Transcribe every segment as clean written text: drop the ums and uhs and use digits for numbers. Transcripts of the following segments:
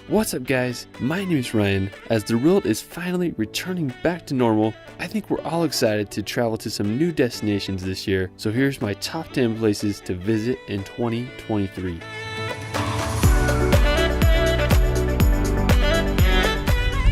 What's up guys, my name is Ryan. As the world is finally returning back to normal, I think we're all excited to travel to some new destinations this year. So here's my top 10 places to visit in 2023.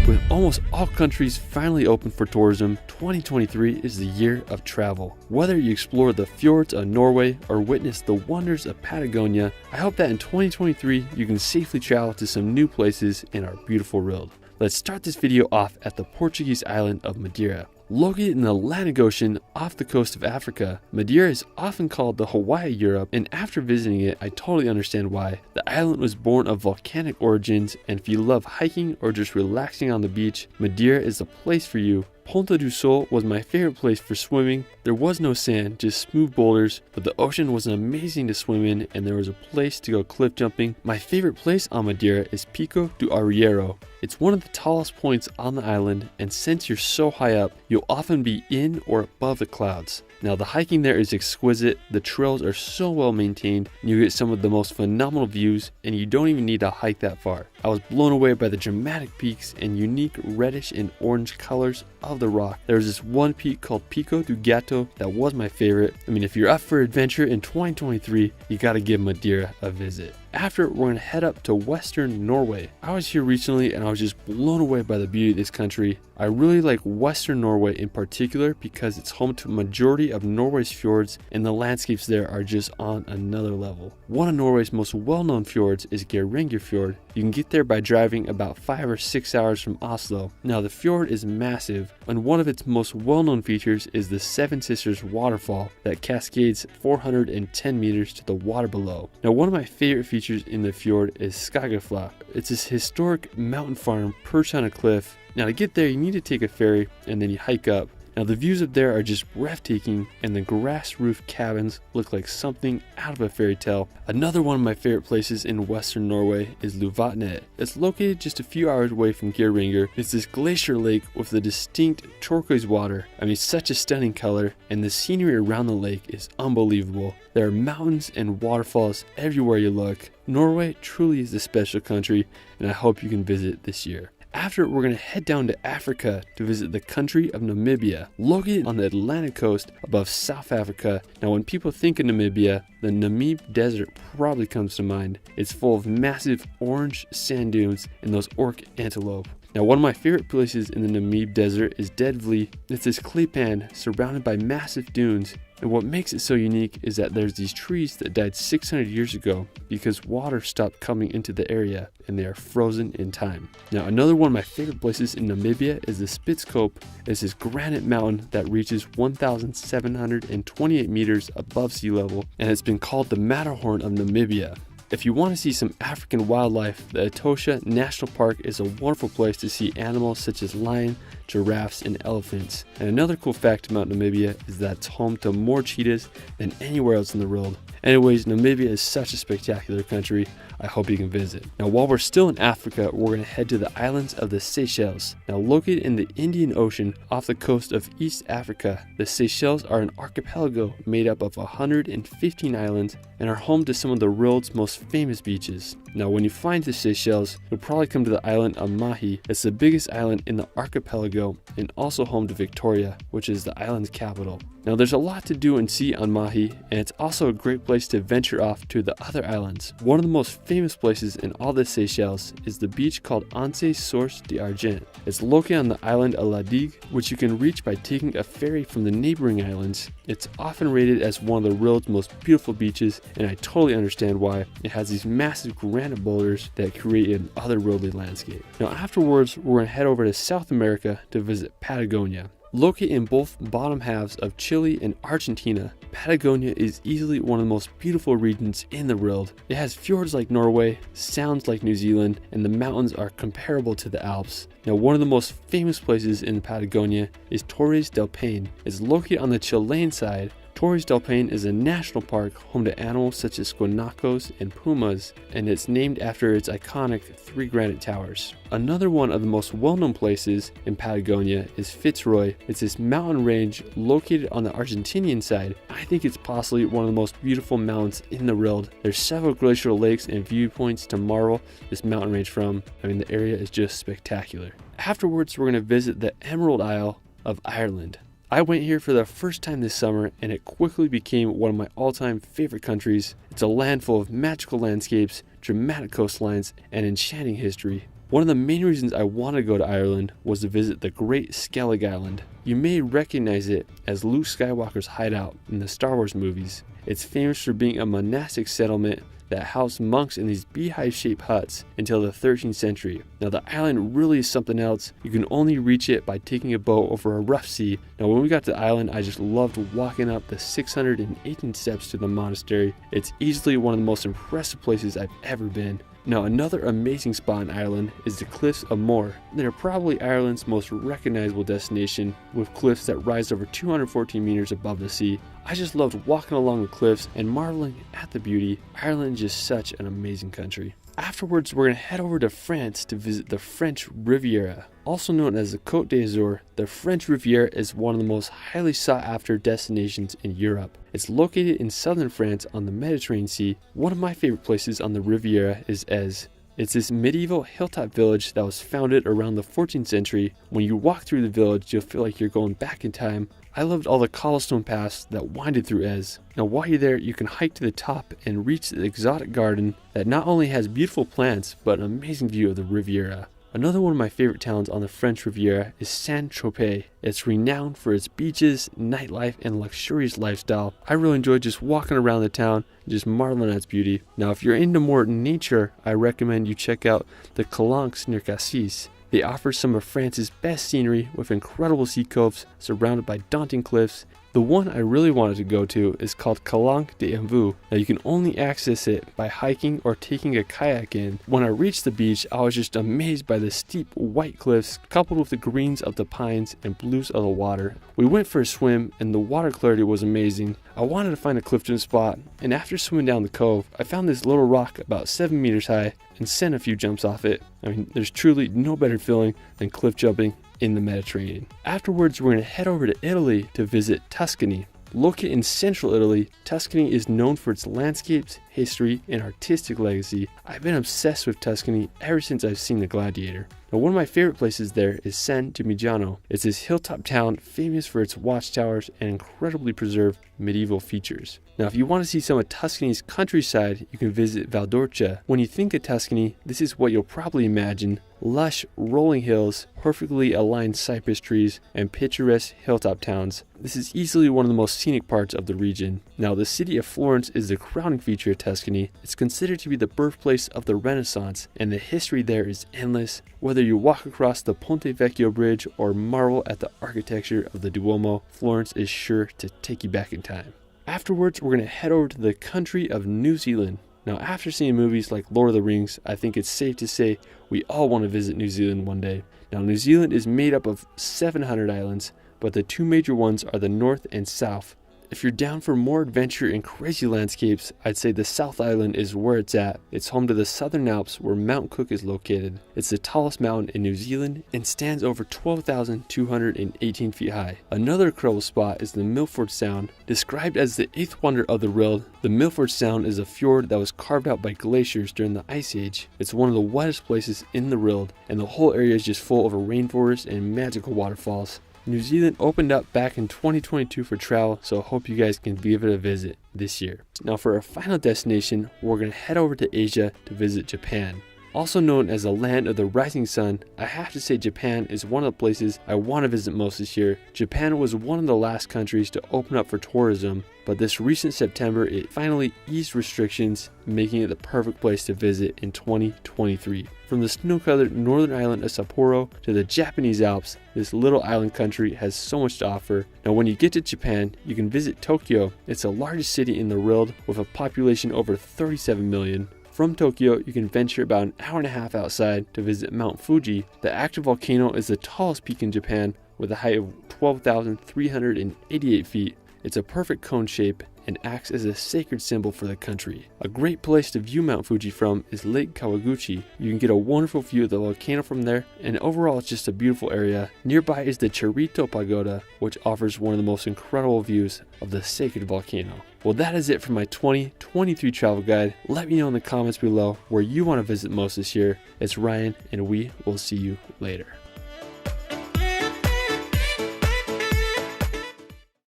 With almost all countries finally open for tourism, 2023 is the year of travel. Whether you explore the fjords of Norway or witness the wonders of Patagonia, I hope that in 2023 you can safely travel to some new places in our beautiful world. Let's start this video off at the Portuguese island of Madeira. Located in the Atlantic Ocean off the coast of Africa, Madeira is often called the Hawaii of Europe, and after visiting it, I totally understand why. The island was born of volcanic origins, and if you love hiking or just relaxing on the beach, Madeira is the place for you. Ponta do Sol was my favorite place for swimming. There was no sand, just smooth boulders, but the ocean was amazing to swim in, and there was a place to go cliff jumping. My favorite place on Madeira is Pico do Arriero. It's one of the tallest points on the island, and since you're so high up, you'll often be in or above the clouds. Now the hiking there is exquisite, the trails are so well maintained, and you get some of the most phenomenal views, and you don't even need to hike that far. I was blown away by the dramatic peaks and unique reddish and orange colors of the rock. There's this one peak called Pico do Gato that was my favorite. I mean, if you're up for adventure in 2023, you gotta give Madeira a visit. After, we're going to head up to Western Norway. I was here recently and I was just blown away by the beauty of this country. I really like Western Norway in particular because it's home to a majority of Norway's fjords, and the landscapes there are just on another level. One of Norway's most well-known fjords is Geiranger Fjord. You can get there by driving about 5 or 6 hours from Oslo. Now the fjord is massive, and one of its most well-known features is the Seven Sisters waterfall that cascades 410 meters to the water below. Now one of my favorite features in the fjord is Skagaflak. It's this historic mountain farm perched on a cliff. Now to get there you need to take a ferry and then you hike up. Now the views up there are just breathtaking, and the grass roof cabins look like something out of a fairy tale. Another one of my favorite places in Western Norway is Luvatnet. It's located just a few hours away from Geiranger. It's this glacier lake with the distinct turquoise water. I mean, such a stunning color, and the scenery around the lake is unbelievable. There are mountains and waterfalls everywhere you look. Norway truly is a special country, and I hope you can visit this year. After, we're going to head down to Africa to visit the country of Namibia, located on the Atlantic coast above South Africa. Now when people think of Namibia, the Namib Desert probably comes to mind. It's full of massive orange sand dunes and those orc antelope. Now one of my favorite places in the Namib Desert is Dedvli. It's this clay pan surrounded by massive dunes. And what makes it so unique is that there's these trees that died 600 years ago because water stopped coming into the area and they are frozen in time. Now another one of my favorite places in Namibia is the Spitskoop. It's this granite mountain that reaches 1,728 meters above sea level, and it's been called the Matterhorn of Namibia. If you want to see some African wildlife, the Etosha National Park is a wonderful place to see animals such as lion, giraffes, and elephants. And another cool fact about Namibia is that it's home to more cheetahs than anywhere else in the world. Anyways, Namibia is such a spectacular country. I hope you can visit. Now while we're still in Africa, we're going to head to the islands of the Seychelles. Now located in the Indian Ocean off the coast of East Africa, the Seychelles are an archipelago made up of 115 islands and are home to some of the world's most famous beaches. Now when you find the Seychelles, you'll probably come to the island of Mahi. It's the biggest island in the archipelago and also home to Victoria, which is the island's capital. Now there's a lot to do and see on Mahi, and it's also a great place to venture off to the other islands. One of the most famous places in all the Seychelles is the beach called Anse Source d'Argent. It's located on the island of La Digue, which you can reach by taking a ferry from the neighboring islands. It's often rated as one of the world's most beautiful beaches, and I totally understand why. It has these massive granite boulders that create an otherworldly landscape. Now afterwards, we're going to head over to South America to visit Patagonia. Located in both bottom halves of Chile and Argentina, Patagonia is easily one of the most beautiful regions in the world. It has fjords like Norway, sounds like New Zealand, and the mountains are comparable to the Alps. Now one of the most famous places in Patagonia is Torres del Paine. It's located on the Chilean side. Torres del Paine is a national park home to animals such as guanacos and pumas, and it's named after its iconic 3 granite towers. Another one of the most well-known places in Patagonia is Fitzroy. It's this mountain range located on the Argentinian side. I think it's possibly one of the most beautiful mountains in the world. There's several glacial lakes and viewpoints to marvel this mountain range from. The area is just spectacular. Afterwards, we're going to visit the Emerald Isle of Ireland. I went here for the first time this summer, and it quickly became one of my all-time favorite countries. It's a land full of magical landscapes, dramatic coastlines, and enchanting history. One of the main reasons I wanted to go to Ireland was to visit the Great Skellig Island. You may recognize it as Luke Skywalker's hideout in the Star Wars movies. It's famous for being a monastic settlement that housed monks in these beehive-shaped huts until the 13th century. Now the island really is something else. You can only reach it by taking a boat over a rough sea. Now when we got to the island, I just loved walking up the 618 steps to the monastery. It's easily one of the most impressive places I've ever been. Now another amazing spot in Ireland is the Cliffs of Moher. They're probably Ireland's most recognizable destination, with cliffs that rise over 214 meters above the sea. I just loved walking along the cliffs and marveling at the beauty. Ireland is just such an amazing country. Afterwards, we're going to head over to France to visit the French Riviera. Also known as the Côte d'Azur, the French Riviera is one of the most highly sought after destinations in Europe. It's located in southern France on the Mediterranean Sea. One of my favorite places on the Riviera is Èze. It's this medieval hilltop village that was founded around the 14th century. When you walk through the village, you'll feel like you're going back in time. I loved all the cobblestone paths that winded through Èze. Now while you're there, you can hike to the top and reach the exotic garden that not only has beautiful plants, but an amazing view of the Riviera. Another one of my favorite towns on the French Riviera is Saint-Tropez. It's renowned for its beaches, nightlife, and luxurious lifestyle. I really enjoy just walking around the town and just marveling at its beauty. Now if you're into more nature, I recommend you check out the Calanques near Cassis. They offer some of France's best scenery with incredible sea coves surrounded by daunting cliffs. The one I really wanted to go to is called Calanques des Immersive. Now you can only access it by hiking or taking a kayak in. When I reached the beach, I was just amazed by the steep white cliffs coupled with the greens of the pines and blues of the water. We went for a swim and the water clarity was amazing. I wanted to find a cliff-jump spot, and after swimming down the cove, I found this little rock about 7 meters high and sent a few jumps off it. There's truly no better feeling than cliff jumping in the Mediterranean. Afterwards, we're going to head over to Italy to visit Tuscany. Located in central Italy, Tuscany is known for its landscapes, history, and artistic legacy. I've been obsessed with Tuscany ever since I've seen The Gladiator. Now, one of my favorite places there is San Gimignano. It's this hilltop town famous for its watchtowers and incredibly preserved medieval features. Now, if you want to see some of Tuscany's countryside, you can visit Valdorcia. When you think of Tuscany, this is what you'll probably imagine: lush, rolling hills, perfectly aligned cypress trees, and picturesque hilltop towns. This is easily one of the most scenic parts of the region. Now, the city of Florence is the crowning feature of Tuscany. It's considered to be the birthplace of the Renaissance, and the history there is endless. Whether you walk across the Ponte Vecchio Bridge or marvel at the architecture of the Duomo, Florence is sure to take you back in time. Afterwards, we're going to head over to the country of New Zealand. Now, after seeing movies like Lord of the Rings, I think it's safe to say we all want to visit New Zealand one day. Now, New Zealand is made up of 700 islands, but the two major ones are the North and South. If you're down for more adventure and crazy landscapes, I'd say the South Island is where it's at. It's home to the Southern Alps, where Mount Cook is located. It's the tallest mountain in New Zealand and stands over 12,218 feet high. Another incredible spot is the Milford Sound. Described as the 8th wonder of the world, the Milford Sound is a fjord that was carved out by glaciers during the Ice Age. It's one of the wettest places in the world, and the whole area is just full of a rainforest and magical waterfalls. New Zealand opened up back in 2022 for travel, so I hope you guys can give it a visit this year. Now for our final destination, we're going to head over to Asia to visit Japan. Also known as the land of the rising sun, I have to say Japan is one of the places I want to visit most this year. Japan was one of the last countries to open up for tourism, but this recent September it finally eased restrictions, making it the perfect place to visit in 2023. From the snow-covered northern island of Sapporo to the Japanese Alps, this little island country has so much to offer. Now when you get to Japan, you can visit Tokyo. It's the largest city in the world with a population over 37 million. From Tokyo, you can venture about an hour and a half outside to visit Mount Fuji. The active volcano is the tallest peak in Japan with a height of 12,388 feet. It's a perfect cone shape and acts as a sacred symbol for the country. A great place to view Mount Fuji from is Lake Kawaguchi. You can get a wonderful view of the volcano from there, and overall it's just a beautiful area. Nearby is the Charito Pagoda, which offers one of the most incredible views of the sacred volcano. Well, that is it for my 2023 travel guide. Let me know in the comments below where you want to visit most this year. It's Ryan, and we will see you later.